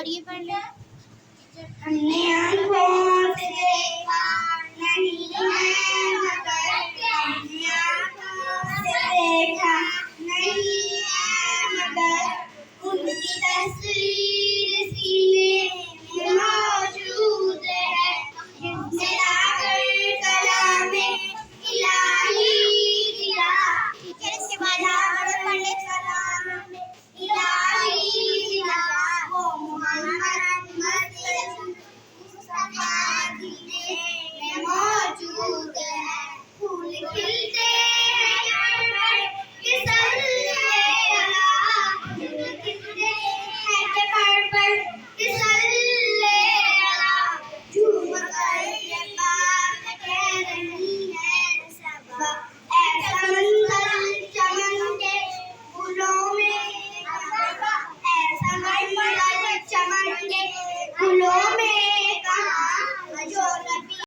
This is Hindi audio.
पढ़िए पढ़ ले। हमने आँखों से देखा नहीं है मगर, हमने आँखों से देखा नहीं है मगर, उनकी तस्वीर सीने में मौजूद है। जिसने लाकर कलामे इलाही दिया, इसके बाद पढ़ ले। कलामे इलाही दिया, वो मोहम्मद मुस्तफा में मौजूद है। फूल खिलते हैं घर पर कि सल्ले अला, फूल खिलते हैं घर पर कि सल्ले अला, झूम कर ये बात कह रही है सबा। ऐसा मंजर चमन के फूलों में, ऐसा मंजर चमन के फूलों में